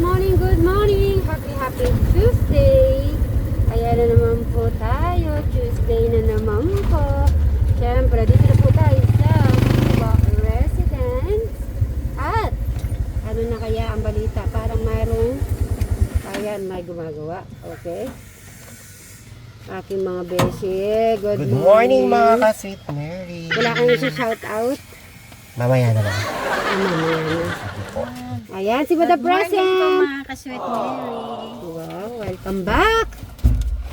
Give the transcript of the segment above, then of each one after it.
morning, good morning. Happy Tuesday. Ayan na naman po tayo. Tuesday na naman po. Siyempre, dito na po tayo sa Walk Residence. At, ano na kaya ang balita? Parang mayroong, ayan, may gumagawa. Okay. Aking mga beshi. Good morning mga ka-Sweet Mary. Wala kang isi-shout out? Mamaya na lang. Mamaya na. Ayan, si Madam Present. Mga ka-Sweet Mary. Wow, welcome back.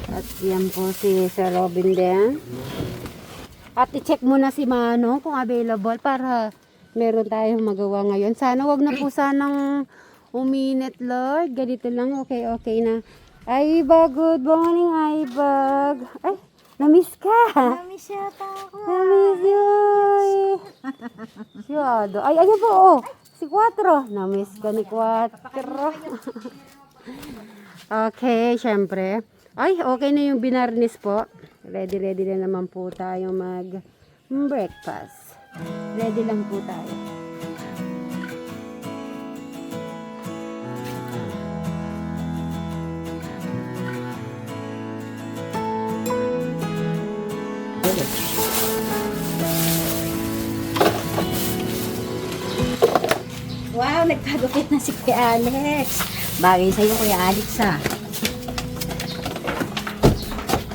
At yan po si Sir Robin din. At i-check muna si Manong kung available para meron tayong magawa ngayon. Sana wag na po sanang uminit, Lord. Ganito lang, okay na. Aibag, good morning, Aibag. Ay, na-miss ka. Namiss yata ako. Na-miss you. Siyado. Ay, ayan po, oh. Si 4. Na-miss ka ni 4. Okay, syempre. Ay, okay na yung binarnis po. Ready na naman po tayo mag-breakfast. Ready lang po tayo. Wow, nagkagupit na si Kuya Alex. Bagay sa'yo, Kuya Alex, ha?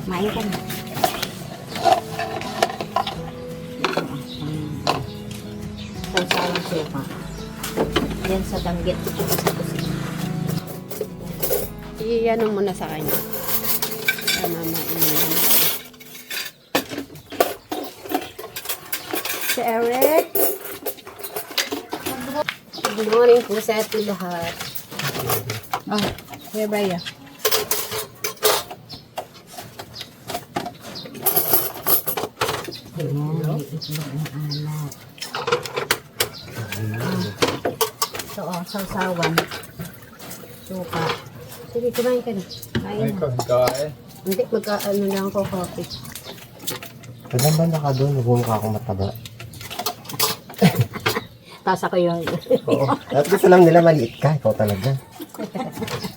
Mayo ka na. Sawsawang suka. Yan sa danggit. Iyan muna sa kanya. Mama, si Eric. Good morning po sa ating lahat. Oh, Kuya Baya. Ayan, itlog ng alat. So, sawsawan. Suka. Sige, kumain ka na. Kain na. Hindi, magkaano lang ako coffee. Pagyan ba naka doon? Nagmumukha akong mataba. Tapos ako yung... Oo. At gusto lang nila maliit ka. Ikaw talaga.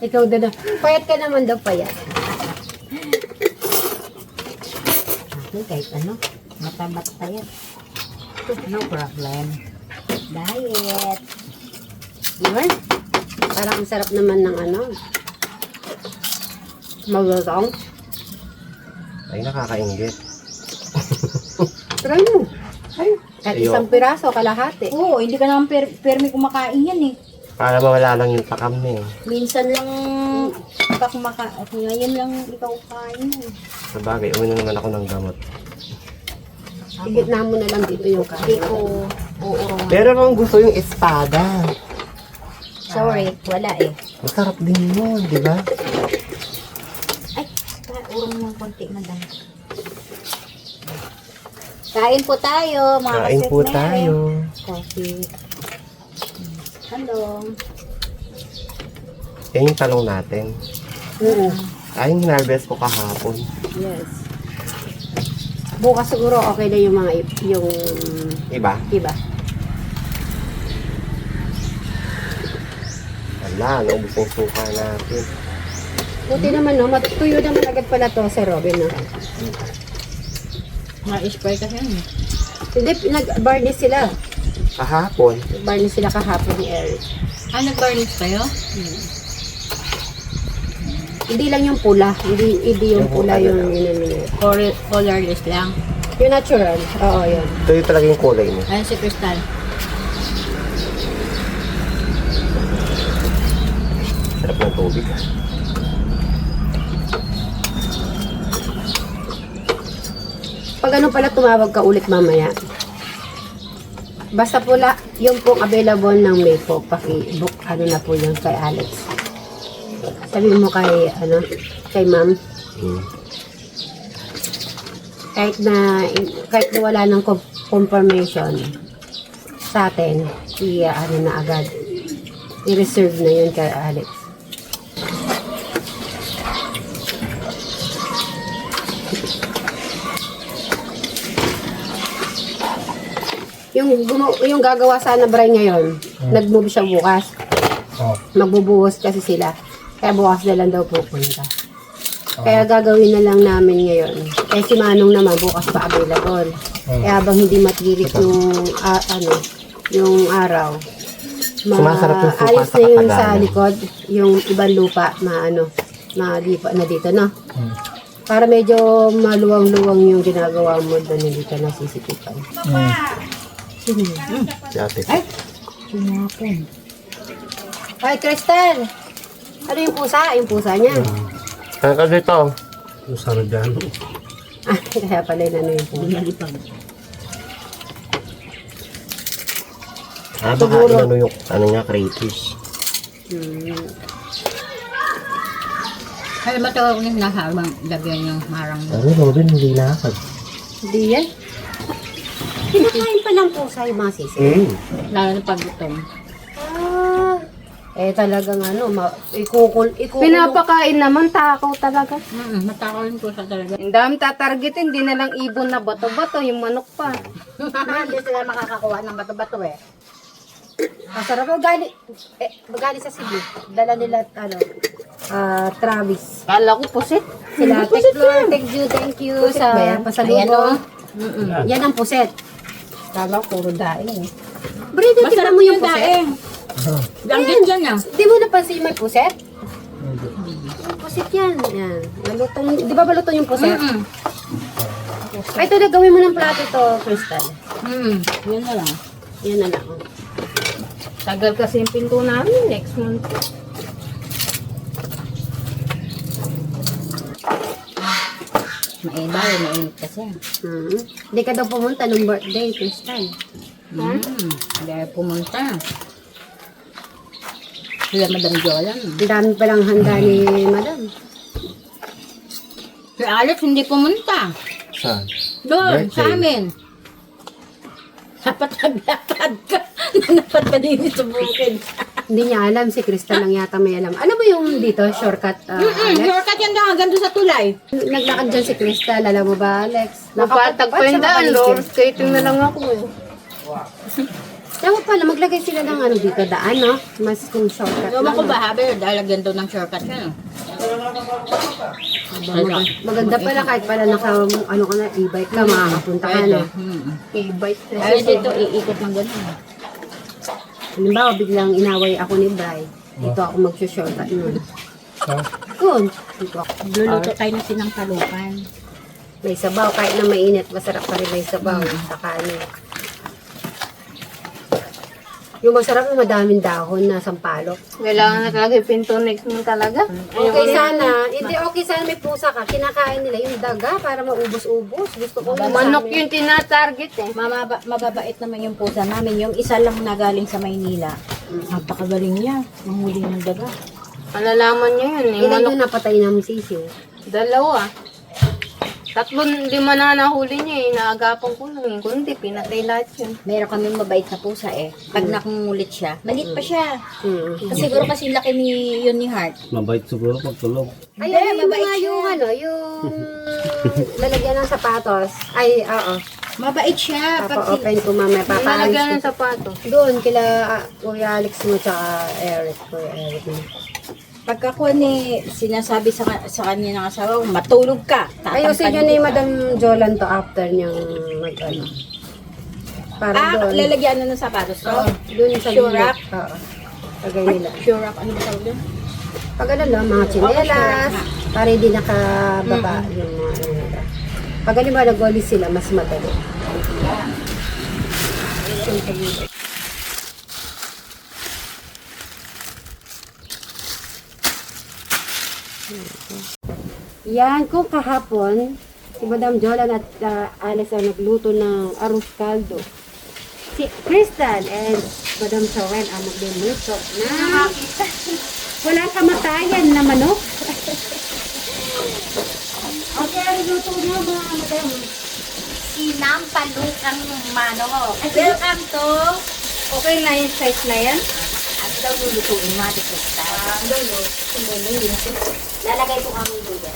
Ikaw na. Payat ka naman daw, payat. Akin kahit ano, matabat pa yan. No problem. Diet. Diba? Parang ang sarap naman ng ano. Maglutong. Ay, nakakaingit. Try mo. Ay, at Ayo. isang piraso, kalahati. Oo, hindi ka naman permi kumakain yan eh. Para mawala lang yung takam eh. Minsan lang ka kumakain. Ngayon lang ikaw kain eh. Sa bagay, uminom naman ako ng gamot. Igit na mo na lang dito yung Hindi kain. ko uurong. Pero kung gusto yung espada, Sorry, wala eh. masarap din yun, di ba? Ay, urong mo ng konti madam. Kain po tayo, mga Kain po ka-Sweet Mary. tayo. Coffee. Hello. Yan yung talong natin. Ay, yung hinarvest ko kahapon. Yes. Bukas siguro okay na yung mga yung Iba? iba. Wala, naubos yung suka natin. Buti naman, no? Matutuyo naman agad pala to, Sir Robin, no? Ma-spray kasi yan. Hindi, nag-varnish sila. Kahapon, Nag-varnish sila kahapon ni Eric. Ah, nag-garnish kayo? Hindi lang yung pula. Hindi yung Yung pula pula yung lang. yun. Colorless lang. Yung natural. Oo, yun. ito yung talaga yung kulay niya. Ayun si Crystal. Sarap ng tubig. Pag ano pala tumawag ka ulit mamaya. Basta pula, yung pong available ng makeup, paki-book, ano na po yun kay Alex. Sabi mo kay, kay ma'am, kahit na wala ng confirmation sa atin, na agad. I-reserve na yun kay Alex. Yung gagawa sana Bray ngayon, nag-move siya bukas. Oh. Magbubuhos kasi sila. Kaya bukas na lang daw pupunta. Kaya gagawin na lang namin ngayon. Eh si Manong naman bukas pa available. Kaya habang hindi matirik yung araw. Sumasarap yung suka Ayos sa na yun Katagalan. sa likod. Yung ibang lupa, malipa na dito, no? Para medyo maluwang-luwang yung ginagawa mo doon, hindi ka nasisipitan. Sino yun? Si ate. Sinapon. Ay, Crystal! Ano yung pusa? Yung pusa niya. Kaya ka dito. Usara dyan. Ah, kaya pala yun ano yung pusa. Binalipag. Baka inano yung ano niya, crayfish. Kaya ba ito yung nahabang lagyan yung marang mo? Ano, Robin, hindi lakad. Hindi yan. Kinakain pa ng pusa yung mga sisi. Lalo na pag gutom. Talagang ikukul. Pinapakain naman, takaw talaga. Matakaw yung pusa talaga. Ang dami tatargetin, hindi na lang ibon na bato-bato, yung manok pa. Hindi sila makakakuha ng bato-bato eh. Masarap. Magaling sa Cebu. Dala nila, Travis. Kala ko pusit. Sila, thank you sa Ayan, pasalubong. oh. Yan ang puset. Kala ko puro daing. Brito, tignan mo yung puset. daing. Langgit dyan ah. Di mo napansin may puset? Puset yan. Yan. Malutong, di ba malutong yung puset? Ay, ito na, gawin mo ng plato ito, Crystal. Yan na lang. Yan na lang. Tagal kasi yung pinto namin, next month. Mainit kasi. Hindi ka daw pumunta nung birthday, Crystal. Hindi ay pumunta. Sila Madam Jolan. Ang dami palang handa ni Madam. Si Alex hindi pumunta. Saan? Doon, Birthday. sa amin. Dapat naglakad ka. Dapat ka din sa bukid. Hindi niya alam, si Crystal lang yata may alam. Alam mo yung dito, shortcut, Alex? Shortcut yan doon, hanggang doon sa tulay. Naglakad dyan si Crystal, alam mo ba, Alex? Napatag ko yung daan, roller skating na lang ako eh. Tama pala, maglagay sila ng dito, daan, no? Mas kung shortcut Ewan ko no? ba, habi, dahil lagyan doon ng shortcut yan. Maganda pala kahit pala ka na, e-bike ka, makakapunta ka, no? E-bike na. Ay, dito, iikot ng gano'n. Halimbawa, biglang inaway ako ni Bri. Dito ako mag-shortcut nun. Good. Dito ako. Luluto tayo ng sinangkalukan. May sabaw, kahit na mainit, masarap pa rin may sabaw sa kanin. Yung masarap yung madaming dahon na sampalok. Kailangan na talaga yung pinto next month talaga. Okay sana, hindi okay sana may pusa ka, kinakain nila yung daga para maubos-ubos. Gusto ko yung Manok sa amin. yung tinatarget eh. Mababait naman yung pusa namin. Yung isa lang na galing sa Maynila. Napakagaling niya. Manghuli ng daga. Malalaman niya yun eh. Ilan Manok, yung napatay ng sisiw? 2. 3, 5 na nahuli niya eh. Naagapan ko lang eh. Kundi pinatay lahat yun. Meron kami mabait na pusa eh. Pag nakungulit siya, maliit pa siya. Kasi siguro kasi laki ni Heart. Mabait siguro pag tulog. Ay, Hindi, yung mabait mga siya. yung lalagyan ng sapatos. Ay, oo. Mabait siya. Pag Papa-open ko mamaya. Nalagyan Papaalis ng sapato. ko. Doon, kila Kuya Alex mo tsaka Eric. Kuya Eric mo. Pagkakuha ni sinasabi sa kanya ng asawa, matulog ka. Ayusin yun ni Madam Jolan to after niyang para doon. Lalagyan na ng sapatos to? Doon sa Sure gilid. rack? Oo. Lagay nila. Sure rock, ano ba tawag doon? Pag mga tsinelas, para hindi nakababa yung mga nila. Pag halimbawa nag-walis sila, mas madali. Yan, kung kahapon, si Madam Jolan at Alice ang nagluto ng arroz caldo. Si Crystal and Madam Joel ang magluluto na walang kamatayan na manok. Okay, ang luto niyo mga Madam. Sinampalukang manok. Welcome to... Okay na yung size na yan? Ano daw lulutuin mo, Ate Krista? Lalagay ko kami dito.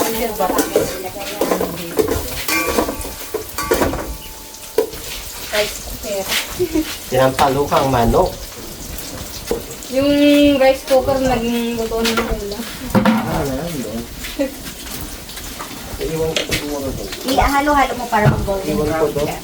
order ba? Rice cooker. Tinampalukang manok. Yung rice cooker naging luto na ng ulam. Doon. Iwan ko siguro doon. Ihalo-halo mo para mag-golden Iwan ko brown doon. siya.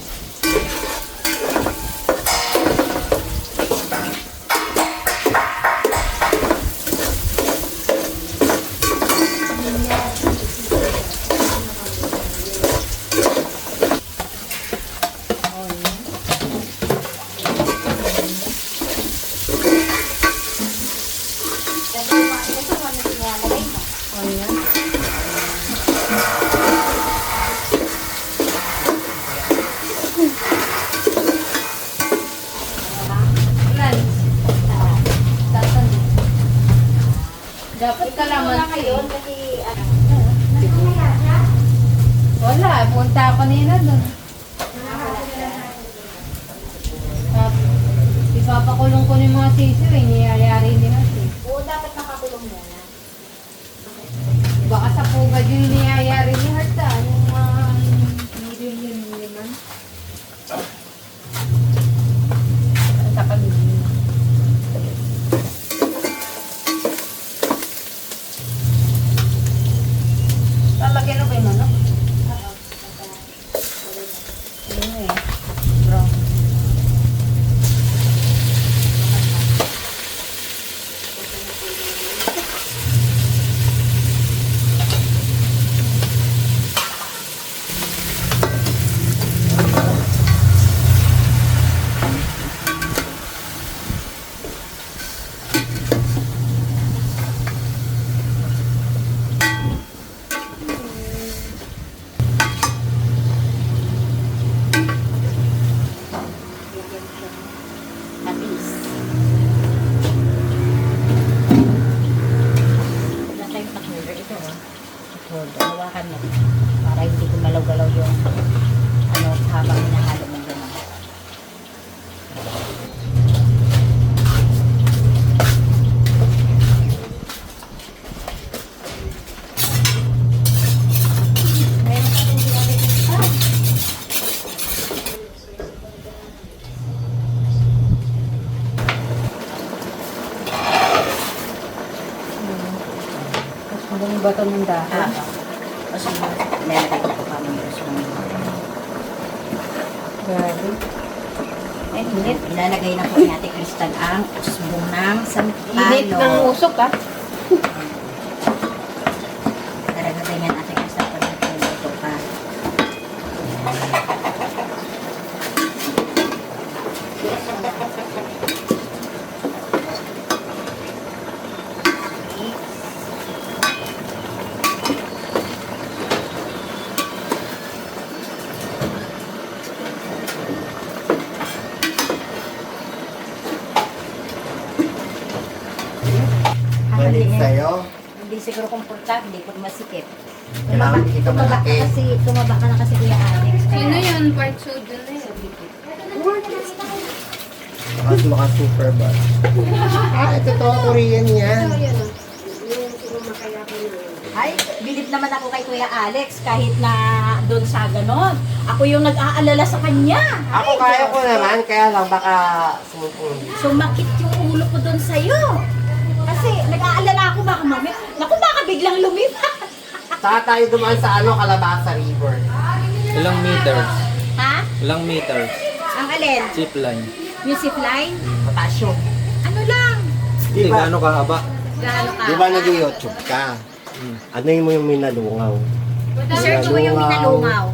Dapat kalaman kayo. Kasi, Wala, punta ako kanina doon. Ipapakulong ko ng mga sisiw, niyayari nila siya. oo, dapat nakakulong muna. Baka sa pugad yung niyayari ni Harta. Yung mga million naman. Sa pamilya. Lalagyan na ba yung manok? Ano eh. Brown. Matis. Wala tayong pack-holder. Ito, oh. Pack-holder. Hawakan mo. Para hindi gumalaw-galaw yung ano, habang hinahalo mo gano'n. Meron ka itong ginamit ng pan. Tapos hanggang bato ng dahon. Kasi nilalagay ko pa kami yung sumunod. Grabe. Eh, init. Ilalagay na po ni Ate Crystal ang usbong ng Init ng sampalo. usok ah. Daragagay yan Ate Crystal pag nagluto pa. Balik sa'yo. Hindi siguro komportable, hindi ko masikip. Kailangan hindi ka malaki. Tumaba ka na kasi Kuya Alex. Sino yun? Part soda na yun. Mas maka super ba? Ah, totoo Korean yan. Ay, bilib naman ako kay Kuya Alex kahit na doon sa ganon. Ako yung nag-aalala sa kanya. Ako kaya ko naman, kaya lang baka sumupong. Sumakit yung ulo ko doon sa'yo. Kasi nag-aalala ako baka mami. Naku, baka biglang lumipat. Saka tayo dumaan sa Calabasa River. Ilang meters? Ha? Ilang meters? Ang alin? Zip line. Yung zip line? Potassium. Ano lang? Hindi, gaano kahaba? Gaano ka? Di ba nag-YouTube ka? Ano yung mo yung minalungaw? I-search mo yung minalungaw.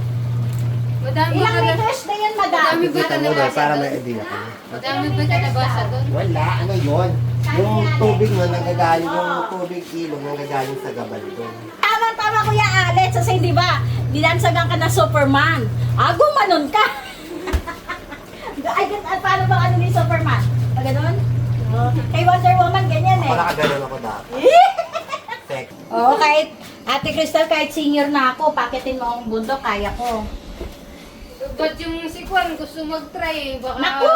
Madami Ilang ka na. meters na yan, madam? Madami ba Kita mo doon nabasa para doon? may idea ka. Madami ba nabasa doon? Wala, ano yun? Yung tubig mo nanggagaling, yung tubig ilong nanggagaling sa gabal doon. Tama, Kuya Alex. Kasi di ba, dinansagan ka na Superman. Ah, gumanon ka. Ay, paano ba ano ni Superman? Pag ganon? Kay Wonder Woman, ganyan eh. Wala ka ganun ako dati. Sex. Oo, kahit Ate Crystal, kahit senior na ako, pakitin mo ang bundok, kaya ko. Ba't yung si Kwan gusto mag-try? Baka... Naku!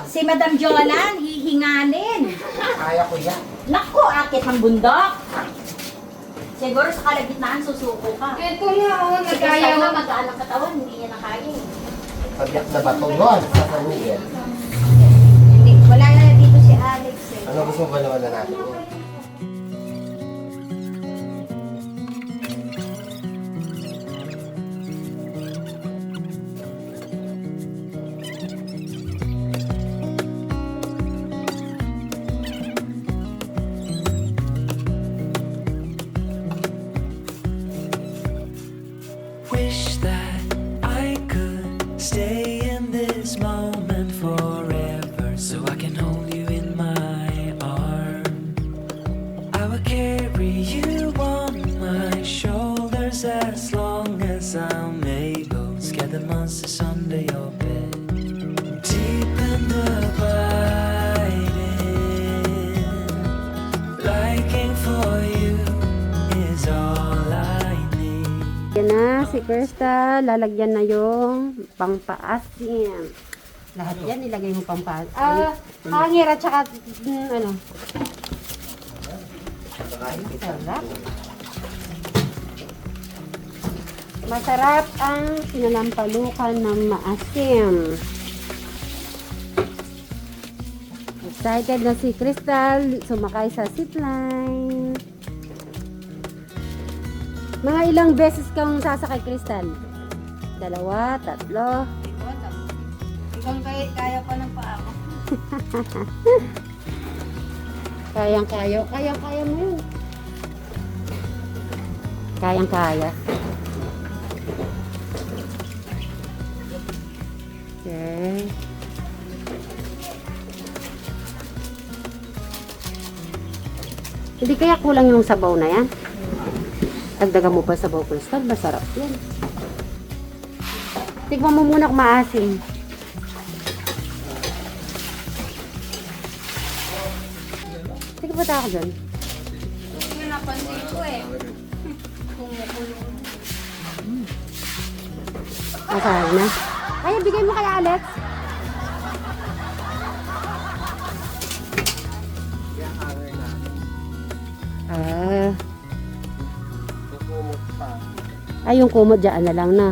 Si Madam Jolan, hihinganin. Kaya ko yan. Naku, akit ang bundok. Siguro sa kalagitnaan susuko ka. Ito nga, oh, Si Crystal nga magaan ang katawan, hindi niya nakaya eh. Pagyak na bato yun sa San Miguel. Hindi, wala na dito si Alex eh. Ano gusto mo ba naman na natin? Wish that I could stay in this moment forever, so I can hold you in my arms. I will carry you on my shoulders as long as I'm able. Scare the monsters under your bed. Deep and abiding, liking for you is all I need. Yan na, si Crystal, lalagyan na yung pangpaasim. Lahat yan, nilagay mo pangpaasim. Hangir at saka, ano. Sarap. Masarap ang sinalampalukan ng maasim. Excited na si Crystal, sumakay sa zipline. Mga ilang beses kang sasakay, Crystal? 2, 3. Hanggang kaya pa ng paa ko. Kayang-kaya. Kayang-kaya mo yun. Kayang-kaya. Okay. Hindi kaya kulang yung sabaw na yan? Dagdagan mo pa sabaw, Crystal. Masarap yan. Tikman mo muna kung maasim. Sige ba ako dyan? Hindi nga napansin ko eh. Kumukulo. Masarap na. Ay, bigay mo kay Alex. Ay, yung kumot dyan na lang na.